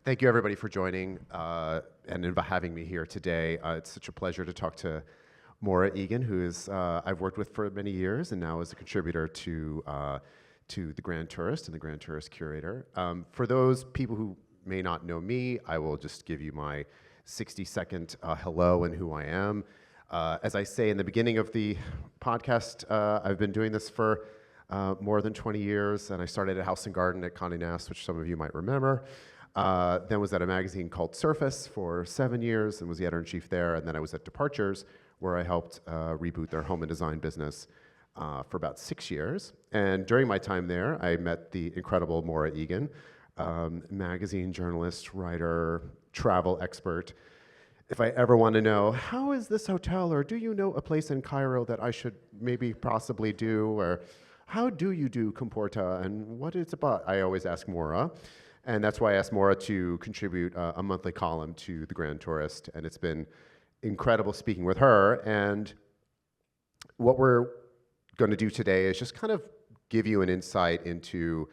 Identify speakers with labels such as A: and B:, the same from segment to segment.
A: Thank you, everybody, for joining and having me here today. It's such a pleasure to talk to Maura Egan, who is I've worked with for many years, and now is a contributor to the Grand Tourist and the Grand Tourist Curator. For those people who may not know me, I will just give you my 60-second hello and who I am. As I say in the beginning of the podcast, I've been doing this for more than 20 years, and I started at House & Garden at Condé Nast, which some of you might remember. Then was at a magazine called Surface for 7 years and was the editor-in-chief there. And then I was at Departures, where I helped reboot their home and design business for about 6 years. And during my time there, I met the incredible Maura Egan, magazine journalist, writer, travel expert. If I ever want to know, how is this hotel, or do you know a place in Cairo that I should maybe possibly do, or how do you do Comporta, and what it's about, I always ask Maura. And that's why I asked Maura to contribute a monthly column to The Grand Tourist, and it's been incredible speaking with her. And what we're going to do today is just kind of give you an insight into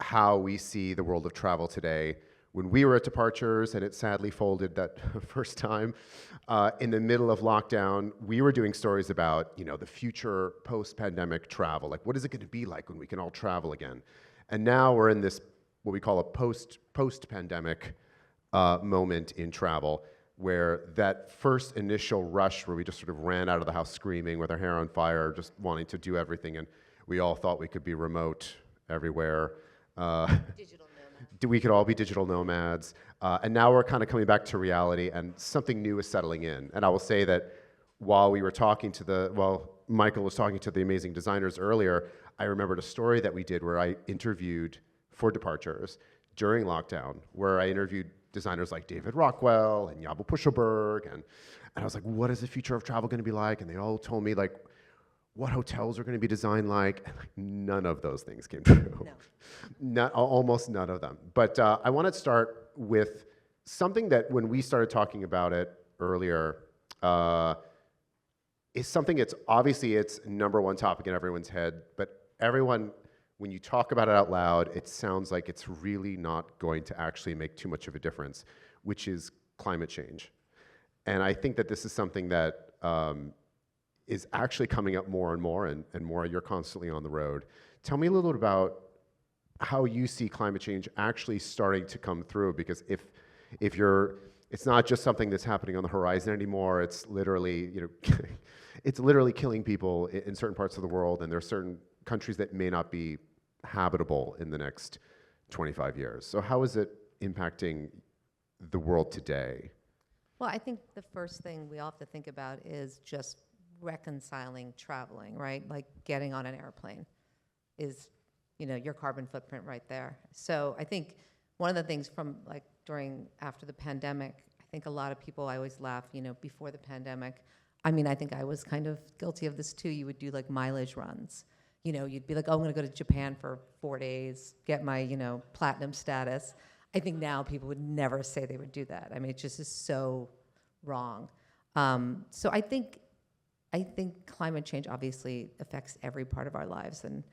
A: how we see the world of travel today. When we were at Departures, and it sadly folded that first time, in the middle of lockdown, we were doing stories about, you know, the future post-pandemic travel. Like, what is it going to be like when we can all travel again? And now we're in this what we call a post-pandemic moment in travel, where that first initial rush where we just sort of ran out of the house screaming with our hair on fire, just wanting to do everything, and we all thought we could be remote everywhere.
B: Digital nomads.
A: We could all be digital nomads. And now we're kind of coming back to reality, and something new is settling in. And I will say that while we were talking to Michael was talking to the amazing designers earlier, I remembered a story that we did where I interviewed for Departures during lockdown, where I interviewed designers like David Rockwell and Yabo Pushelberg, and I was like, what is the future of travel going to be like? And they all told me, like, what hotels are going to be designed like, and like, none of those things came true.
B: No.
A: Almost none of them. But I want to start with something that when we started talking about it earlier, is something it's number one topic in everyone's head, but everyone, when you talk about it out loud, it sounds like it's really not going to actually make too much of a difference, which is climate change. And I think that this is something that is actually coming up more and more, and Maura, you're constantly on the road. Tell me a little bit about how you see climate change actually starting to come through, because it's not just something that's happening on the horizon anymore, it's literally, you know, it's literally killing people in certain parts of the world, and there are certain countries that may not be habitable in the next 25 years. So how is it impacting the world today?
B: Well, I think the first thing we all have to think about is just reconciling traveling, right? Like getting on an airplane is, you know, your carbon footprint right there. So I think one of the things from like after the pandemic, I think a lot of people, I always laugh, you know, before the pandemic, I mean, I think I was kind of guilty of this too. You would do like mileage runs. You know, you'd be like, oh, I'm going to go to Japan for 4 days, get my, you know, platinum status. I think now people would never say they would do that. I mean, it just is so wrong. So I think climate change obviously affects every part of our lives and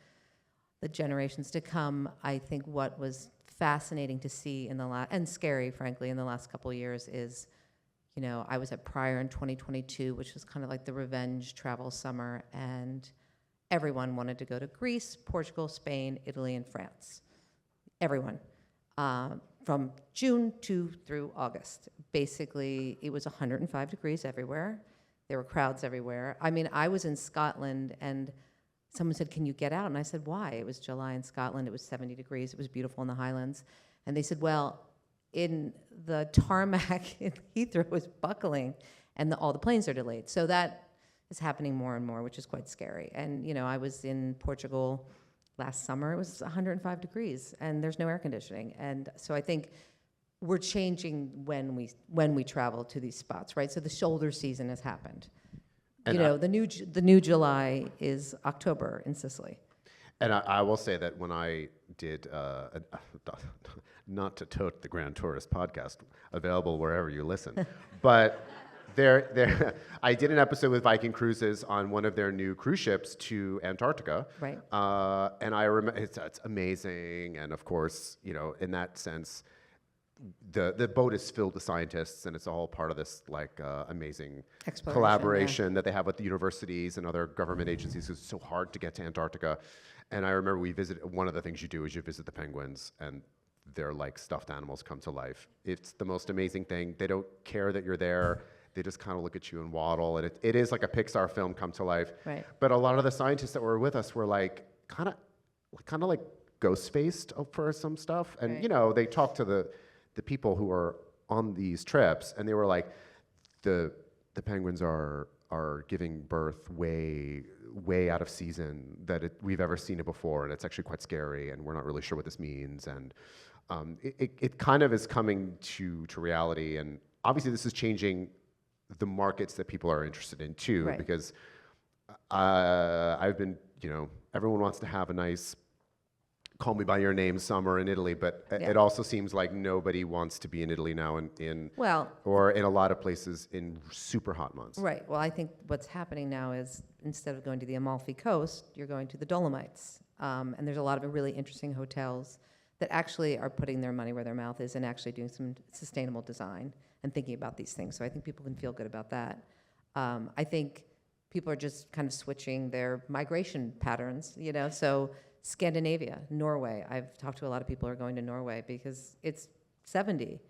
B: the generations to come. I think what was fascinating to see and scary, frankly, in the last couple of years is, you know, I was at Prior in 2022, which was kind of like the revenge travel summer, and everyone wanted to go to Greece, Portugal, Spain, Italy, and France. Everyone. From June through August. Basically, it was 105 degrees everywhere. There were crowds everywhere. I mean, I was in Scotland, and someone said, can you get out? And I said, why? It was July in Scotland. It was 70 degrees. It was beautiful in the Highlands. And they said, well, in the tarmac in Heathrow was buckling, and all the planes are delayed. So that is happening more and more, which is quite scary. And, you know, I was in Portugal last summer. It was 105 degrees, and there's no air conditioning. And so I think we're changing when we travel to these spots, right? So the shoulder season has happened. And you know, the new July is October in Sicily.
A: And I will say that when I did, not to tote the Grand Tourist podcast, available wherever you listen, but I did an episode with Viking Cruises on one of their new cruise ships to Antarctica.
B: Right.
A: And I remember, it's amazing. And of course, you know, in that sense, the boat is filled with scientists, and it's all part of this like amazing
B: Exploration,
A: collaboration that they have with the universities and other government agencies. It's so hard to get to Antarctica. And I remember we visited, one of the things you do is you visit the penguins, and they're like stuffed animals come to life. It's the most amazing thing. They don't care that you're there. They just kind of look at you and waddle, and it is like a Pixar film come to life.
B: Right.
A: But a lot of the scientists that were with us were like kind of like ghost-faced for some stuff. And
B: Right.
A: you know, they talked to the people who are on these trips, and they were like, the penguins are giving birth way out of season that we've ever seen it before, and it's actually quite scary, and we're not really sure what this means. And it kind of is coming to reality, and obviously this is changing the markets that people are interested in too,
B: Right.
A: because I've been, everyone wants to have a nice call me by your name summer in Italy, but
B: Yeah.
A: it also seems like nobody wants to be in Italy now or in a lot of places in super hot months.
B: Right. Well, I think what's happening now is instead of going to the Amalfi Coast, you're going to the Dolomites. And there's a lot of really interesting hotels that actually are putting their money where their mouth is and actually doing some sustainable design and thinking about these things. So I think people can feel good about that. I think people are just kind of switching their migration patterns, so Scandinavia, Norway. I've talked to a lot of people who are going to Norway because it's 70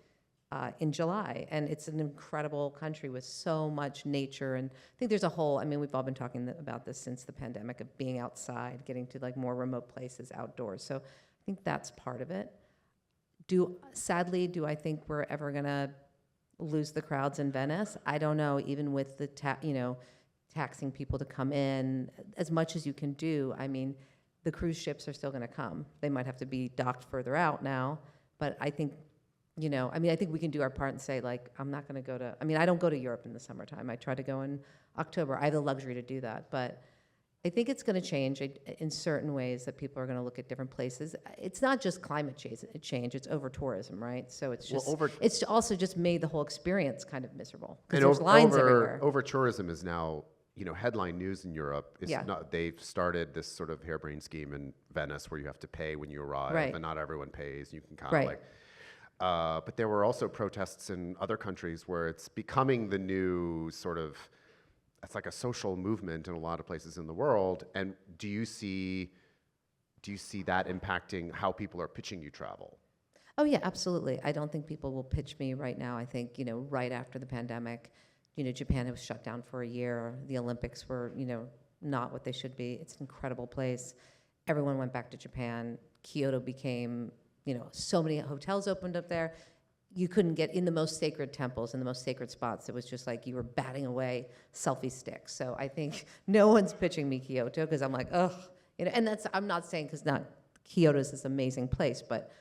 B: in July, and it's an incredible country with so much nature. And I think there's we've all been talking about this since the pandemic, of being outside, getting to like more remote places outdoors. So I think that's part of it. Sadly, do I think we're ever gonna lose the crowds in Venice? I don't know, even with the taxing people to come in as much as you can do. I mean, the cruise ships are still going to come. They might have to be docked further out now, but I think, I think we can do our part and say, like, I'm not going to go to, I don't go to Europe in the summertime. I try to go in October. I have the luxury to do that, but I think it's going to change in certain ways, that people are going to look at different places. It's not just climate change, it's over tourism, right? So it's just, it's also just made the whole experience kind of miserable, because there's lines everywhere.
A: Over tourism is now, headline news in Europe.
B: Yeah.
A: They've started this sort of harebrained scheme in Venice where you have to pay when you arrive,
B: Right.
A: and not everyone pays. You can kind
B: Right.
A: of like, but there were also protests in other countries where it's becoming the new sort of, it's like a social movement in a lot of places in the world. And do you see that impacting how people are pitching you travel?
B: Oh yeah, absolutely. I don't think people will pitch me right now. I think, right after the pandemic, Japan was shut down for a year. The Olympics were, not what they should be. It's an incredible place. Everyone went back to Japan. Kyoto became, so many hotels opened up there. You couldn't get in the most sacred temples and the most sacred spots. It was just like you were batting away selfie sticks. So I think no one's pitching me Kyoto, because I'm like, ugh. And I'm not saying because Kyoto is this amazing place, but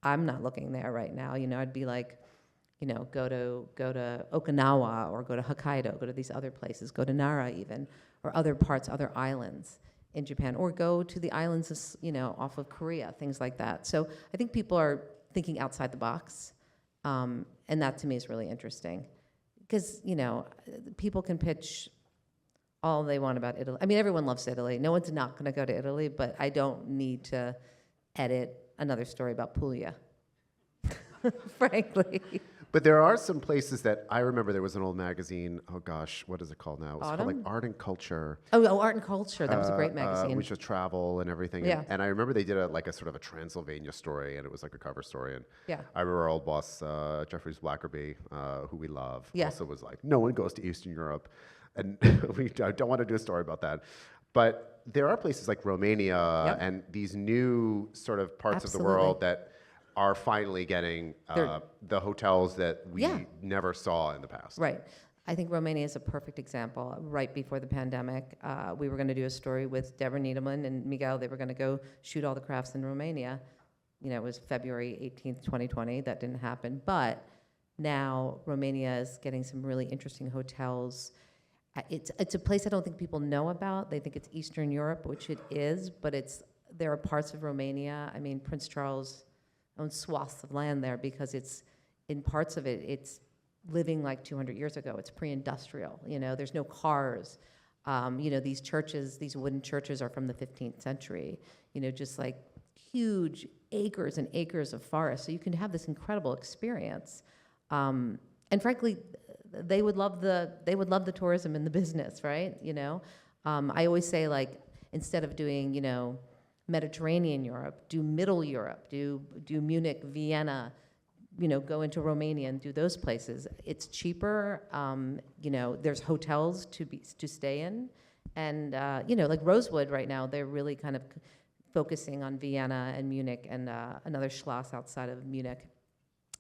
B: I'm not looking there right now. I'd be like, go to Okinawa, or go to Hokkaido, go to these other places, go to Nara even, or other islands in Japan, or go to the islands off of Korea, things like that. So I think people are thinking outside the box, and that to me is really interesting, because people can pitch all they want about Italy. Everyone loves Italy. No one's not going to go to Italy, but I don't need to edit another story about Puglia, frankly.
A: But there are some places that I remember. There was an old magazine. Oh gosh, what is it called now? It was called like Art and Culture.
B: Oh, Art and Culture. That was a great magazine.
A: Which was travel and everything.
B: Yeah.
A: And I remember they did a sort of a Transylvania story, and it was like a cover story. And
B: Yeah.
A: I remember our old boss, Jeffries Blackerby, who we love,
B: Yeah.
A: also was like, no one goes to Eastern Europe. And I don't want to do a story about that. But there are places like Romania
B: Yep.
A: and these new sort of parts of the
B: Absolutely.
A: world that are finally getting the hotels that we
B: Yeah.
A: never saw in the past.
B: Right. I think Romania is a perfect example. Right before the pandemic, we were going to do a story with Deborah Needleman and Miguel. They were going to go shoot all the crafts in Romania. It was February 18th, 2020. That didn't happen. But now Romania is getting some really interesting hotels. It's a place I don't think people know about. They think it's Eastern Europe, which it is, but there are parts of Romania. Prince Charles owns swaths of land there, because in parts of it's living like 200 years ago. It's pre-industrial. There's no cars. These churches, these wooden churches, are from the 15th century. Just like huge acres and acres of forest, so you can have this incredible experience. And frankly, they would love the tourism and the business, right? I always say, like, instead of doing, Mediterranean Europe, do Middle Europe, do Munich, Vienna, go into Romania and do those places. It's cheaper. There's hotels to stay in, and like Rosewood right now, they're really kind of focusing on Vienna and Munich and another Schloss outside of Munich.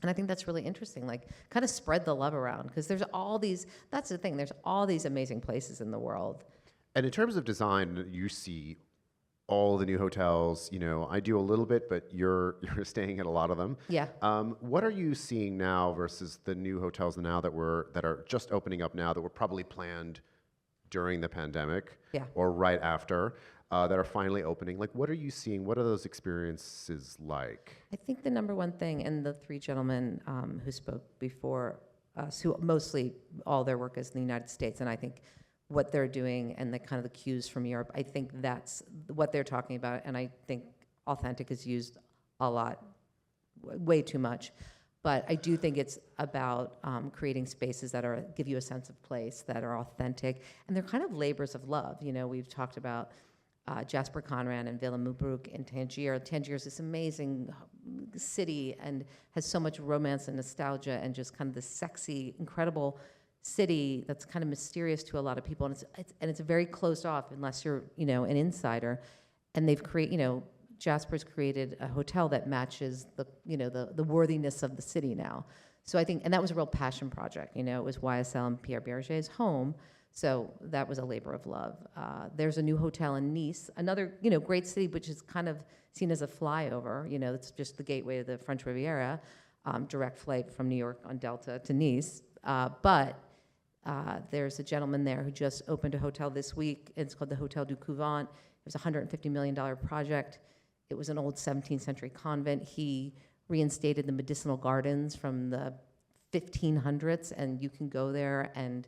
B: And I think that's really interesting, like kind of spread the love around, because there's all these, that's the thing, there's all these amazing places in the world.
A: And in terms of design, you see all the new hotels. I do a little bit, but you're staying at a lot of them.
B: Yeah.
A: What are you seeing now versus the new hotels now that are just opening up now, that were probably planned during the pandemic, or right after, that are finally opening? Like, what are you seeing? What are those experiences like?
B: I think the number one thing, and the three gentlemen who spoke before us, who mostly all their work is in the United States, and I think what they're doing and the kind of the cues from Europe, I think that's what they're talking about, and I think authentic is used a lot, way too much. But I do think it's about creating spaces that give you a sense of place, that are authentic, and they're kind of labors of love. We've talked about Jasper Conran and Villa Mubrook in Tangier. Tangier is this amazing city and has so much romance and nostalgia and just kind of this sexy, incredible city that's kind of mysterious to a lot of people, and it's very closed off unless you're an insider. And they've Jasper's created a hotel that matches the worthiness of the city now. So I think, and that was a real passion project. It was YSL and Pierre Berger's home. So that was a labor of love. There's a new hotel in Nice, another great city, which is kind of seen as a flyover. It's just the gateway to the French Riviera, direct flight from New York on Delta to Nice. But there's a gentleman there who just opened a hotel this week. It's called the Hotel du Couvent. It was a $150 million project. It was an old 17th century convent. He reinstated the medicinal gardens from the 1500s, and you can go there and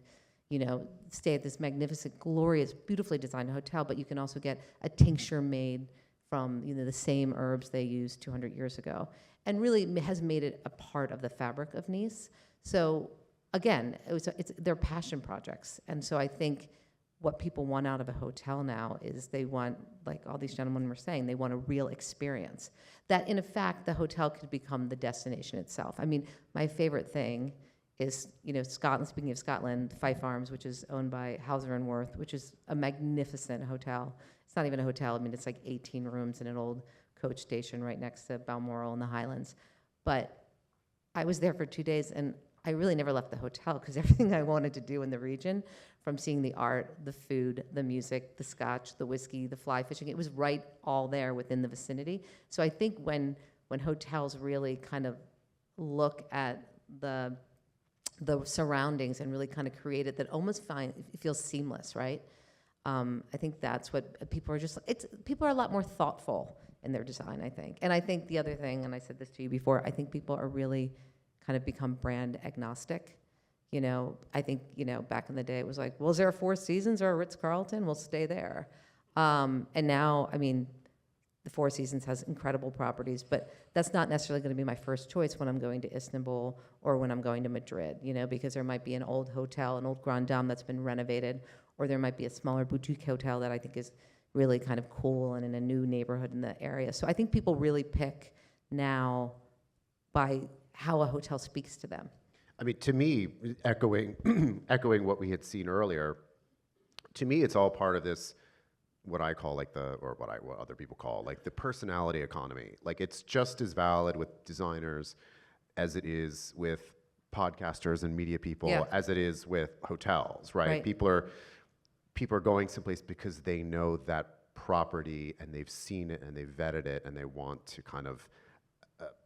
B: stay at this magnificent, glorious, beautifully designed hotel, but you can also get a tincture made from the same herbs they used 200 years ago, and really has made it a part of the fabric of Nice. So again, they're passion projects, and so I think what people want out of a hotel now is they want, like all these gentlemen were saying, they want a real experience. That in fact, the hotel could become the destination itself. I mean, my favorite thing is, Scotland, speaking of Scotland, Fife Arms, which is owned by Hauser and Wirth, which is a magnificent hotel. It's not even a hotel. I mean, it's like 18 rooms in an old coach station right next to Balmoral in the Highlands. But I was there for 2 days, and I really never left the hotel, because everything I wanted to do in the region, from seeing the art, the food, the music, the scotch, the whiskey, the fly fishing, it was right all there within the vicinity. So I think when hotels really kind of look at the surroundings and really kind of create it, that almost it feels seamless, right? I think that's what people are people are a lot more thoughtful in their design, I think. And I think the other thing, and I said this to you before, I think people are really kind of become brand agnostic. I think, back in the day it was like, well, is there a Four Seasons or a Ritz-Carlton? We'll stay there. And now, I mean, the Four Seasons has incredible properties, but that's not necessarily going to be my first choice when I'm going to Istanbul or when I'm going to Madrid, because there might be an old hotel, an old Grand Dame that's been renovated, or there might be a smaller boutique hotel that I think is really kind of cool and in a new neighborhood in the area. So I think people really pick now by how a hotel speaks to them.
A: I mean, to me, echoing what we had seen earlier, to me, it's all part of this, what I call what other people call like the personality economy. Like, it's just as valid with designers as it is with podcasters and media people, as it is with hotels, right? People are going someplace because they know that property and they've seen it and they've vetted it and they want to kind of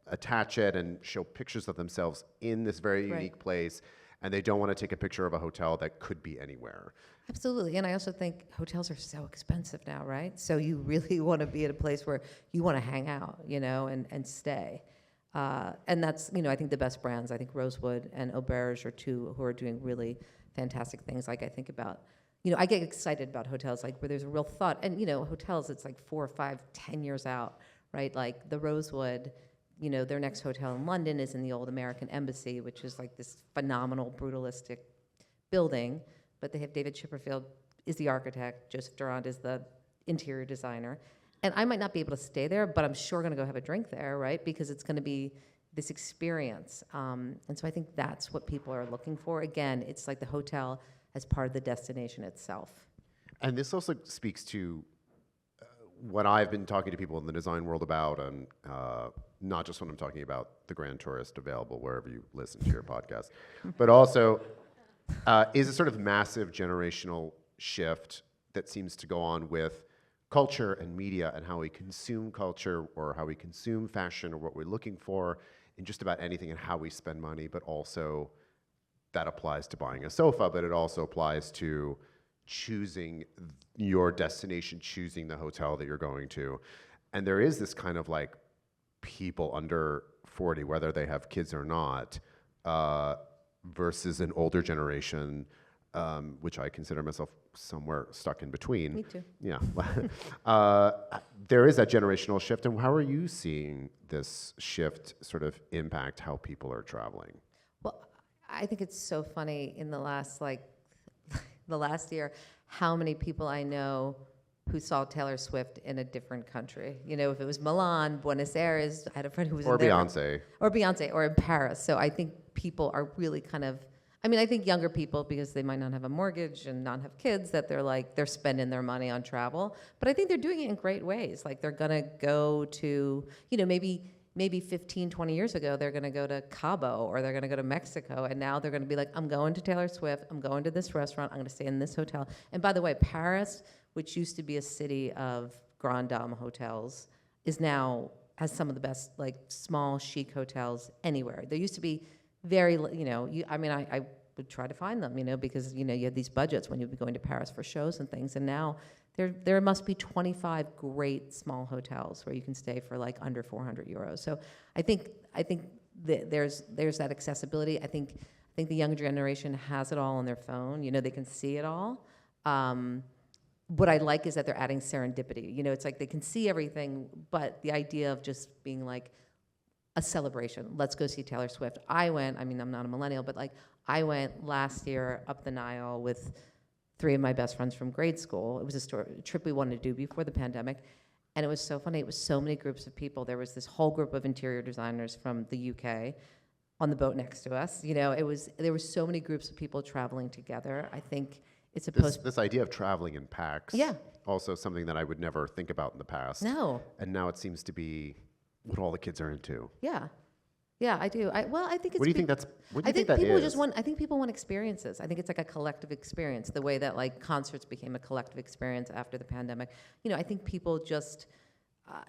A: attach it and show pictures of themselves in this very unique place, and they don't want to take a picture of a hotel that could be anywhere.
B: Absolutely, and I also think hotels are so expensive now, right? So you really want to be at a place where you want to hang out, and stay. And that's, I think the best brands, I think Rosewood and Auberge are two who are doing really fantastic things. Like, I think about, I get excited about hotels, like where there's a real thought, and hotels, it's like 4 or 5, 10 years out, right? Like the Rosewood, their next hotel in London is in the old American Embassy, which is like this phenomenal, brutalistic building. But they have David Chipperfield is the architect, Joseph Durand is the interior designer. And I might not be able to stay there, but I'm sure going to go have a drink there, right? Because it's going to be this experience. And so I think that's what people are looking for. Again, it's like the hotel as part of the destination itself.
A: And this also speaks to what I've been talking to people in the design world about, and not just when I'm talking about the Grand Tourist available wherever you listen to your podcast, but also is a sort of massive generational shift that seems to go on with culture and media and how we consume culture or how we consume fashion or what we're looking for in just about anything and how we spend money, but also that applies to buying a sofa, but it also applies to choosing your destination, choosing the hotel that you're going to. And there is this kind of like people under 40, whether they have kids or not, versus an older generation, which I consider myself somewhere stuck in between.
B: Me too.
A: Yeah. There is that generational shift. And how are you seeing this shift sort of impact how people are traveling?
B: Well, I think it's so funny in the last year, how many people I know who saw Taylor Swift in a different country. If it was Milan, Buenos Aires, I had a friend who was in there. Or Beyonce, or in Paris. So I think people are really kind of, I think younger people, because they might not have a mortgage and not have kids, that they're spending their money on travel. But I think they're doing it in great ways. Like they're gonna go to, maybe 15, 20 years ago, they're gonna go to Cabo or they're gonna go to Mexico. And now they're gonna be like, I'm going to Taylor Swift, I'm going to this restaurant, I'm gonna stay in this hotel. And by the way, Paris, which used to be a city of grand dame hotels, has some of the best like small chic hotels anywhere. There used to be very, I would try to find them, because, you have these budgets when you'd be going to Paris for shows and things. And now there must be 25 great small hotels where you can stay for like under 400 euros. So I think there's that accessibility. I think the younger generation has it all on their phone. They can see it all. What I like is that they're adding serendipity. It's like they can see everything, but the idea of just being like, a celebration. Let's go see Taylor Swift. I'm not a millennial, but like I went last year up the Nile with 3 of my best friends from grade school. It was a trip we wanted to do before the pandemic. And it was so funny. It was so many groups of people. There was this whole group of interior designers from the UK on the boat next to us. There were so many groups of people traveling together. I think it's
A: this idea of traveling in packs.
B: Yeah.
A: Also something that I would never think about in the past.
B: No.
A: And now it seems to be what all the kids are into.
B: Yeah, I do. I think it's.
A: What do you think that's? What do you think that
B: people
A: is?
B: I think people want experiences. I think it's like a collective experience. The way that like concerts became a collective experience after the pandemic. I think people just.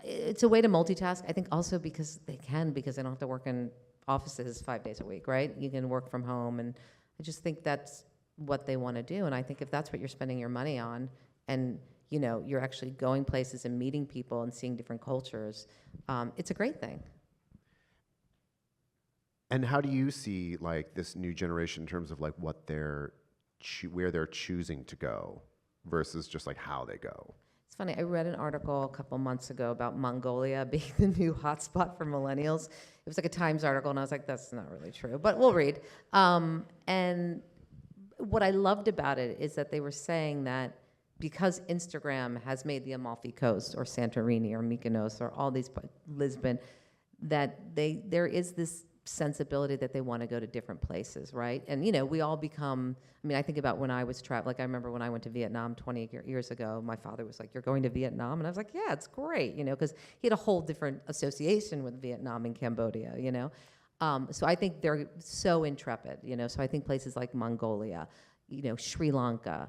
B: It's a way to multitask. I think also because they don't have to work in offices 5 days a week, right? You can work from home, and I just think that's what they want to do. And I think if that's what you're spending your money on, and you're actually going places and meeting people and seeing different cultures, it's a great thing.
A: And how do you see like this new generation in terms of like what where they're choosing to go versus just like how they go?
B: It's funny, I read an article a couple months ago about Mongolia being the new hotspot for millennials. It was like a Times article, and I was like, that's not really true, but we'll read. And what I loved about it is that they were saying that because Instagram has made the Amalfi Coast or Santorini or Mykonos or all these, Lisbon, that there is this sensibility that they want to go to different places, right? And we all become, I think about when I was traveling, like I remember when I went to Vietnam 20 years ago, my father was like, you're going to Vietnam? And I was like, yeah, it's great, because he had a whole different association with Vietnam and Cambodia, So I think they're so intrepid, so I think places like Mongolia, Sri Lanka,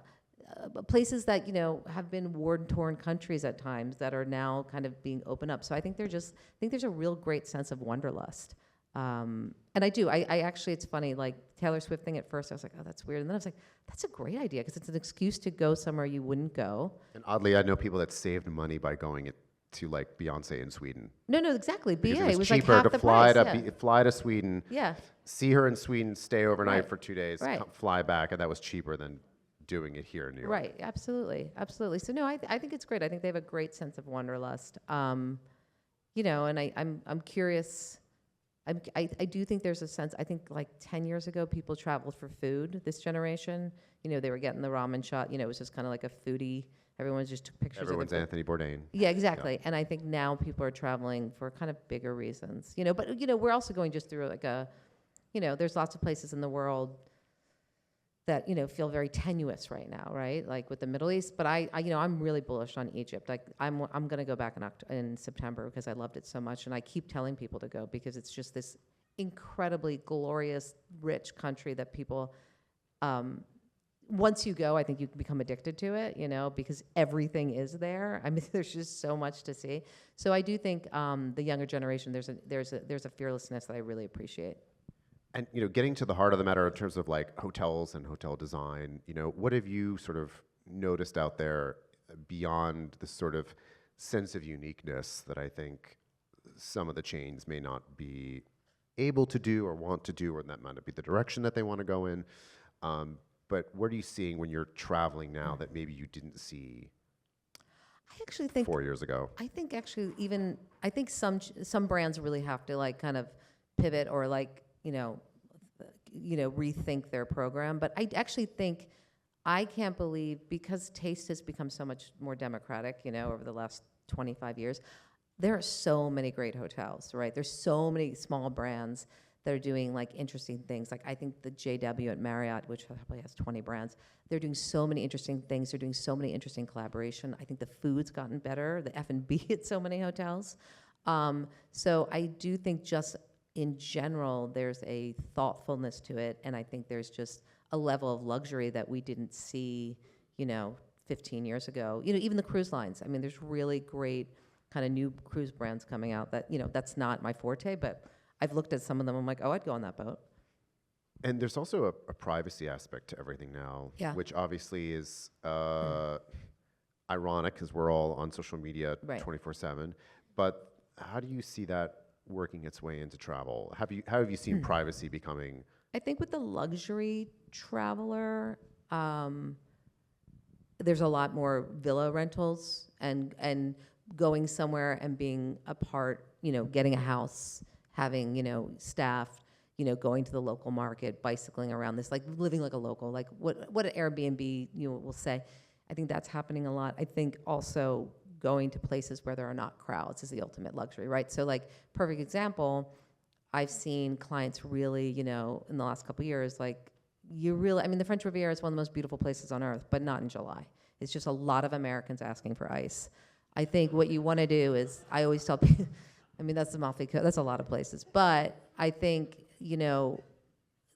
B: places that have been war-torn countries at times that are now kind of being opened up. So I think there's a real great sense of wanderlust, and I actually, it's funny, like Taylor Swift thing. At first, I was like, oh, that's weird, and then I was like, that's a great idea because it's an excuse to go somewhere you wouldn't go.
A: And oddly, I know people that saved money by going to like Beyonce in Sweden.
B: No, exactly.
A: Because
B: it was
A: cheaper
B: like half
A: to
B: the
A: fly
B: price,
A: fly to Sweden.
B: Yeah.
A: See her in Sweden, stay overnight
B: Right.
A: for 2 days,
B: Right.
A: fly back, and that was cheaper than doing it here in New York.
B: Right, absolutely. So no, I think it's great. I think they have a great sense of wanderlust. And I'm curious. I do think there's a sense. I think like 10 years ago, people traveled for food. This generation, they were getting the ramen shot. It was just kind of like a foodie. Everyone just took pictures.
A: Everyone's
B: of
A: Anthony Bourdain.
B: Yeah, exactly. And I think now people are traveling for kind of bigger reasons. But we're also going just through like there's lots of places in the world that feel very tenuous right now, right? Like with the Middle East. But I'm really bullish on Egypt. Like I'm going to go back in September because I loved it so much, and I keep telling people to go because it's just this incredibly glorious, rich country that people. Once you go, I think you become addicted to it, because everything is there. I mean, there's just so much to see. So I do think the younger generation, there's a fearlessness that I really appreciate.
A: And getting to the heart of the matter in terms of like hotels and hotel design, what have you sort of noticed out there beyond the sort of sense of uniqueness that I think some of the chains may not be able to do or want to do, or that might not be the direction that they want to go in. But what are you seeing when you're traveling now that maybe you didn't see
B: I actually think
A: 4 years ago?
B: I think actually I think some brands really have to like kind of pivot or like, rethink their program. But I actually think I can't believe, because taste has become so much more democratic, over the last 25 years, there are so many great hotels, right? There's so many small brands that are doing like interesting things. Like I think the JW at Marriott, which probably has 20 brands, they're doing so many interesting things. They're doing so many interesting collaboration. I think the food's gotten better, the F&B at so many hotels. So I do think just in general, there's a thoughtfulness to it. And I think there's just a level of luxury that we didn't see, 15 years ago. Even the cruise lines. I mean, there's really great kind of new cruise brands coming out that, that's not my forte, but I've looked at some of them. I'm like, oh, I'd go on that boat.
A: And there's also a privacy aspect to everything now, which obviously is ironic because we're all on social media 24/7. But how do you see that working its way into travel? How have you seen privacy becoming?
B: I think with the luxury traveler, there's a lot more villa rentals and going somewhere and being a part, getting a house, having, staff, going to the local market, bicycling around this, like living like a local, like what an Airbnb, will say. I think that's happening a lot. I think also going to places where there are not crowds is the ultimate luxury, right? So like, perfect example, I've seen clients really, in the last couple of years, like the French Riviera is one of the most beautiful places on earth, but not in July. It's just a lot of Americans asking for ice. I think what you want to do is, I always tell people, that's the Amalfi Coast, that's a lot of places. But I think,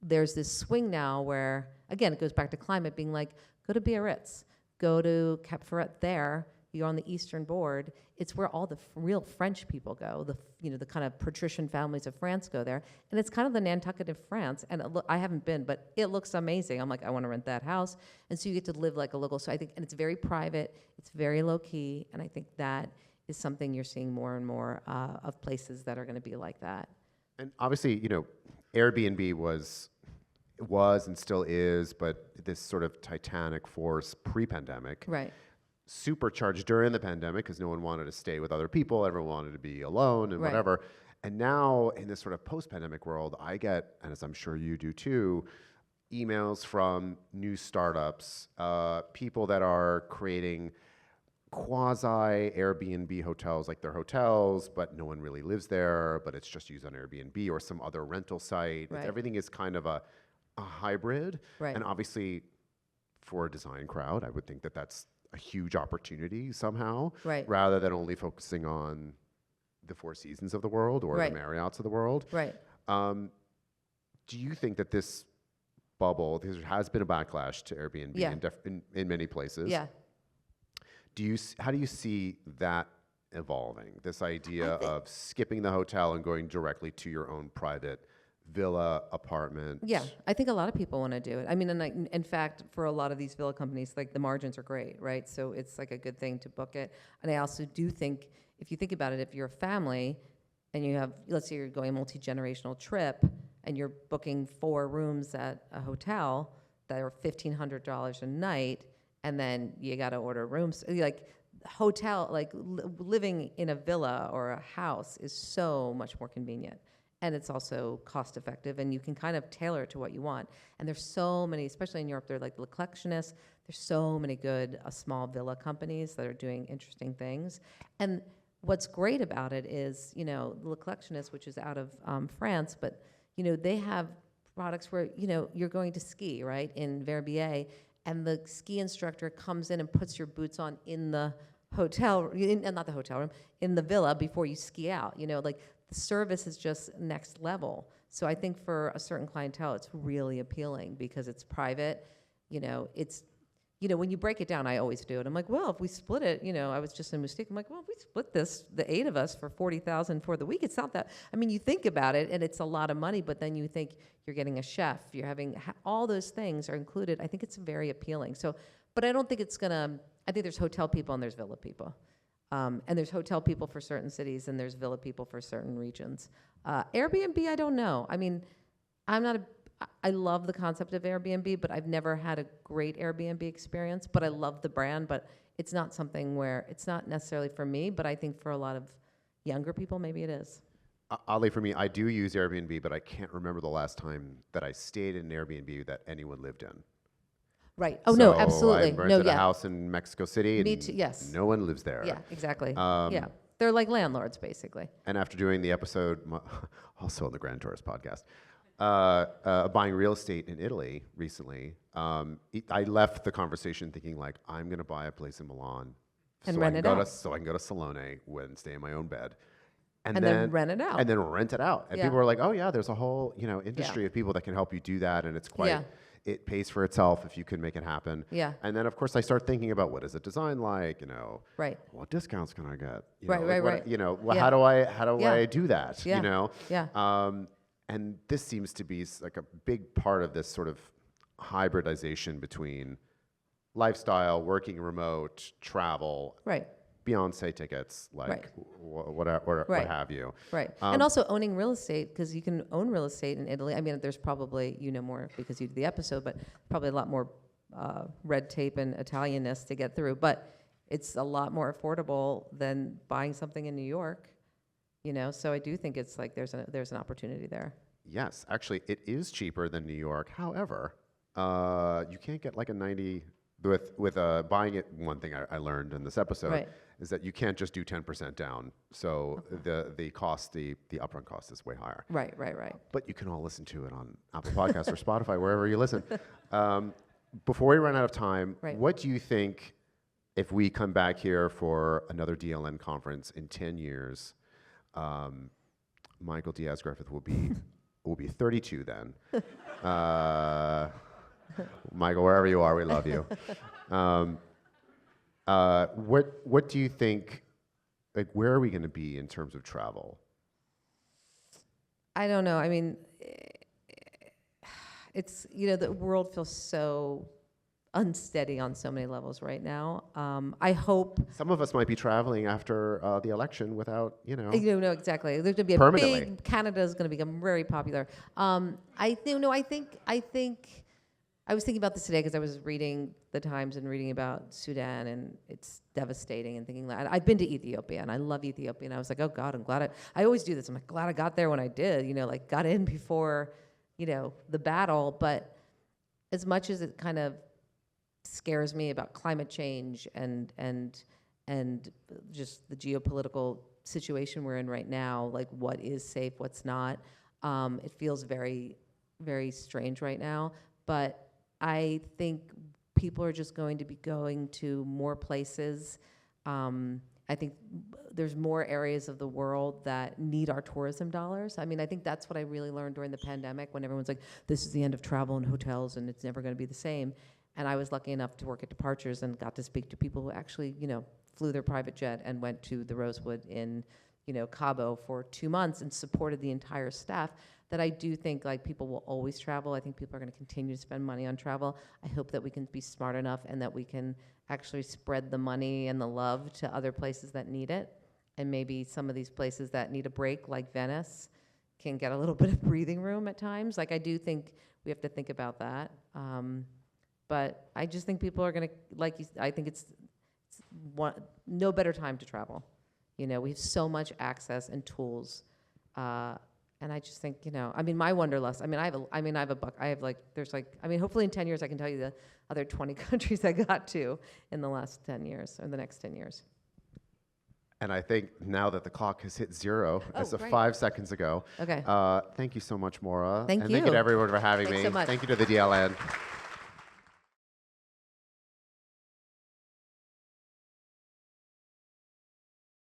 B: there's this swing now where, again, it goes back to climate being like, go to Biarritz, go to Cap Ferret there, you're on the eastern board. It's where all the real French people go. The kind of patrician families of France go there. And it's kind of the Nantucket of France. And I haven't been, but it looks amazing. I'm like, I want to rent that house. And so you get to live like a local. So I think, and it's very private, it's very low key. And I think that is something you're seeing more and more of places that are going to be like that.
A: And obviously, Airbnb was and still is, but this sort of titanic force pre-pandemic.
B: Right.
A: Supercharged during the pandemic because no one wanted to stay with other people. Everyone wanted to be alone and whatever. And now in this sort of post-pandemic world, I get, and as I'm sure you do too, emails from new startups, people that are creating quasi Airbnb hotels, like they're hotels, but no one really lives there, but it's just used on Airbnb or some other rental site.
B: Right.
A: Everything is kind of a hybrid.
B: Right.
A: And obviously for a design crowd, I would think that that's a huge opportunity somehow, rather than only focusing on the Four Seasons of the world or the Marriotts of the world.
B: Right.
A: Do you think that this bubble, there has been a backlash to Airbnb in many places?
B: Yeah.
A: How do you see that evolving? This idea of skipping the hotel and going directly to your own private villa apartment.
B: Yeah, I think a lot of people want to do it. And in fact, for a lot of these villa companies, like the margins are great, right? So it's like a good thing to book it. And I also do think, if you think about it, if you're a family and you have, let's say you're going a multi-generational trip and you're booking 4 rooms at a hotel that are $1,500 a night, and then you got to order rooms, like hotel, like living in a villa or a house is so much more convenient. And it's also cost effective, and you can kind of tailor it to what you want. And there's so many, especially in Europe, they're like Le Collectionist. There's so many good small villa companies that are doing interesting things. And what's great about it is, Le Collectionist, which is out of France, but, they have products where, you're going to ski, right, in Verbier, and the ski instructor comes in and puts your boots on in the hotel, not the hotel room, in the villa before you ski out, like the service is just next level. So I think for a certain clientele, it's really appealing because it's private, it's, when you break it down, I always do it. I'm like, well, if we split it, I was just in Moustique. I'm like, well, if we split this, the 8 of us for $40,000 for the week, it's not that. I mean, you think about it, and it's a lot of money. But then you think you're getting a chef, you're having all those things are included. I think it's very appealing. So, but I don't think it's gonna. I think there's hotel people and there's villa people, and there's hotel people for certain cities and there's villa people for certain regions. Airbnb, I don't know. I mean, I love the concept of Airbnb, but I've never had a great Airbnb experience. But I love the brand, but it's not something where it's not necessarily for me. But I think for a lot of younger people, maybe it is.
A: Oddly for me, I do use Airbnb, but I can't remember the last time that I stayed in an Airbnb that anyone lived in.
B: Right. Oh, no,
A: So
B: absolutely.
A: I rented a house in Mexico City,
B: Me
A: and
B: too, yes.
A: no one lives there.
B: Yeah, exactly. Yeah. They're like landlords, basically.
A: And after doing the episode, also on the Grand Tourist podcast, buying real estate in Italy recently, I left the conversation thinking like, I'm going to buy a place in Milan
B: And rent it out.
A: so I can go to Salone and stay in my own bed.
B: And then rent it out.
A: And then rent it out. And
B: Yeah.
A: people were like, oh yeah, there's a whole industry of people that can help you do that. And it's quite, it pays for itself if you can make it happen.
B: Yeah.
A: And then of course I start thinking about what is a design like,
B: Right.
A: what discounts can I get?
B: Right.
A: Well,
B: Yeah.
A: how do I
B: Yeah.
A: do that?
B: Yeah. Yeah.
A: And this seems to be like a big part of this sort of hybridization between lifestyle, working remote, travel,
B: Right.
A: Beyonce tickets, like
B: Right.
A: what
B: Right.
A: have you.
B: Right. And also owning real estate, because you can own real estate in Italy. I mean, there's probably, more because you did the episode, but probably a lot more red tape and Italianness to get through. But it's a lot more affordable than buying something in New York, So I do think it's like there's an opportunity there.
A: Yes, actually, it is cheaper than New York. However, you can't get like a 90 with buying it. One thing I learned in this episode is that you can't just do 10% down. So the cost, the upfront cost is way higher.
B: Right.
A: But you can all listen to it on Apple Podcasts or Spotify, wherever you listen. Before we run out of time, what do you think if we come back here for another DLN conference in 10 years? Michael Diaz-Griffith will be 32 then. Michael, wherever you are, we love you. What do you think? Like, where are we going to be in terms of travel?
B: I don't know. I mean, it's the world feels so unsteady on so many levels right now. I hope
A: some of us might be traveling after the election without,
B: No, exactly. There's going to be a
A: permanently.
B: big. Canada is going to become very popular. I think. I was thinking about this today because I was reading the Times and reading about Sudan, and it's devastating. And thinking that I've been to Ethiopia and I love Ethiopia, and I was like, oh God, I'm glad. I always do this. I'm like, glad I got there when I did. Like got in before, the battle. But as much as it kind of scares me about climate change and just the geopolitical situation we're in right now, like what is safe, what's not. It feels very, very strange right now. But I think people are just going to be going to more places. I think there's more areas of the world that need our tourism dollars. I mean, I think that's what I really learned during the pandemic when everyone's like, this is the end of travel and hotels and it's never going to be the same. And I was lucky enough to work at Departures and got to speak to people who actually, flew their private jet and went to the Rosewood in, Cabo for 2 months and supported the entire staff. That I do think like people will always travel. I think people are going to continue to spend money on travel. I hope that we can be smart enough and that we can actually spread the money and the love to other places that need it. And maybe some of these places that need a break, like Venice, can get a little bit of breathing room at times. Like I do think we have to think about that. But I just think people are going to, I think it's no better time to travel. You know, we have so much access and tools. And I just think, you know, I mean, my wanderlust, I have a book. I have like, there's like, I mean, hopefully in 10 years I can tell you the other 20 countries I got to in the last 10 years, or the next 10 years.
A: And I think now that the clock has hit 0, as of
B: great.
A: 5 seconds ago,
B: Okay.
A: thank you so much, Maura.
B: Thank
A: and thank you to
B: you.
A: everyone for having
B: Thanks
A: me.
B: so much.
A: Thank you to the DLN.